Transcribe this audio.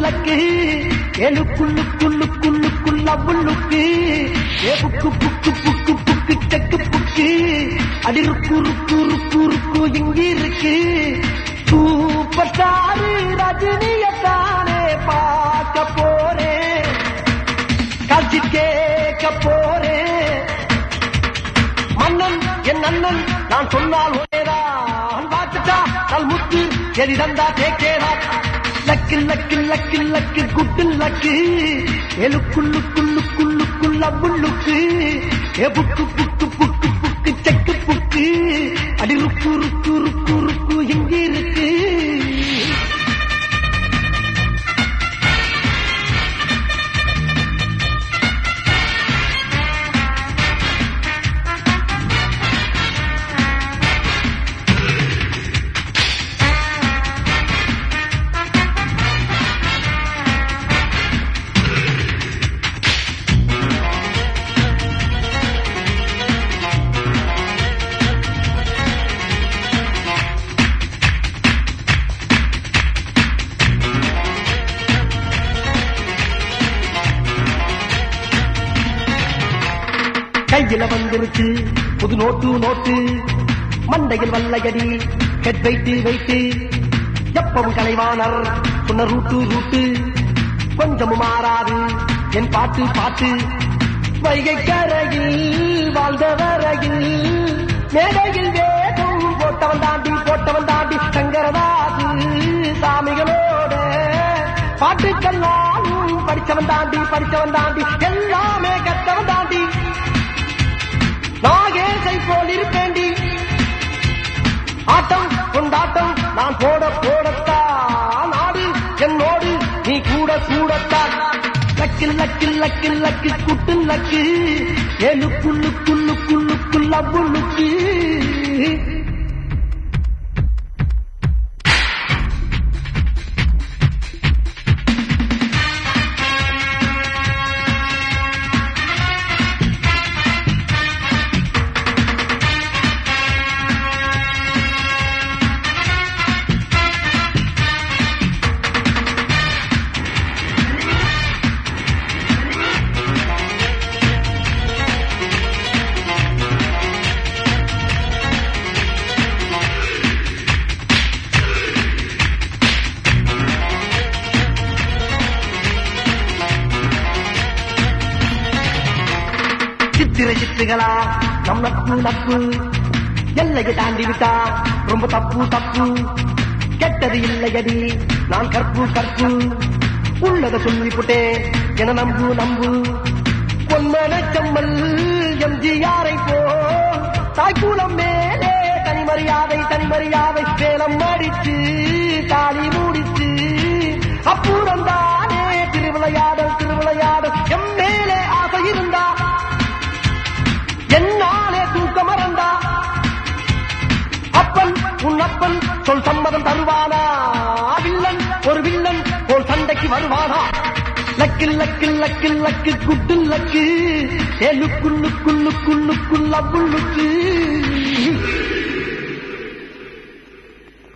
luck எழுக்குள்ளுக்குள்ளுக்குள்ளுக்குள்ள புல்லுக்கு ஏ புக்கு புக்கு புக்கு புக்கு செக்கு புக்கு அடி ருக்கு ருக்கு ருக்கு ருக்கு இங்கிருக்கு சூப்பர் ஸ்டார் ரஜினியத்தானே பார்க்க போறேன் காட்சி கேட்க போறேன் மன்னன் என் அண்ணன் நான் சொன்னால் ஒரேதான் பார்த்துட்டா நல் முத்து எதி தந்தா தேக்கேடா லக்கு லக்கு லக்கு லக்கு குட்டு லக்கு எழுக்குள்ளுக்குள்ளுக்குள்ளுக்குள்ள புல்லுக்கு ஏ புக்கு புக்கு புக்கு புக்கு செக்கு புக்கு அடி ருக்கு ருக்கு ருக்கு ருக்கு இங்கிருக்கு கையில வந்துருச்சு புது நோட்டு நோட்டு மண்டையில் வல்லையடி ஹெட் வைத்து வைத்து எப்பவும் கலைவாணர் சொன்ன ரூட்டு ரூட்டு கொஞ்சமும் மாறாது என் பாட்டு பாட்டு வைகை கரையில் வாழ்ந்த வரையில் மேடையில் வேகம் போட்டவன் தாண்டி சங்கரதாசு சாமிகளோட பாட்டுக்கெல்லாம் படிச்சவன் தாண்டி எல்லாமே கத்தவன் தாண்டி நாகேசை போல் இருப்பேண்டி ஆட்டம் கொண்டாட்டம் நான் போடத்தான் நாடு என்னோடு நீ கூடத்தான் லக்கு லக்கு லக்கு லக்கு குட்டு லக்கு எழுக்குள்ளுக்குள்ளுக்குள்ளுக்குள்ள புல்லுக்கு சித்திரங்களா நம் நட்பு எல்லையை தாண்டி விட்டா ரொம்ப தப்பு கெட்டது இல்லையடி நான் கற்பு உள்ளதை சொல்லிவிட்டே என நம்பு பொன்மன செம்மல் எம்ஜிஆரை போ தாய்க்குளம் மேலே தனிமரியாதை வேலம் அடித்து தாலி மூடித்து அப்புறம் தானே திருவிளையாடல் எம் மேலே ஆசை இருந்தா என்னாலே தூக்க மறந்தா உன் அப்பன் சொல் சம்மதம் தருவானா ஒரு வில்லன் போல் சண்டைக்கு வருவானா லக்கு லக்கு லக்கு லக்கு குட்டு லக்கு எழுக்குள்ளுக்குள்ளுக்குள்ளுக்குள்ள புல்லுக்கு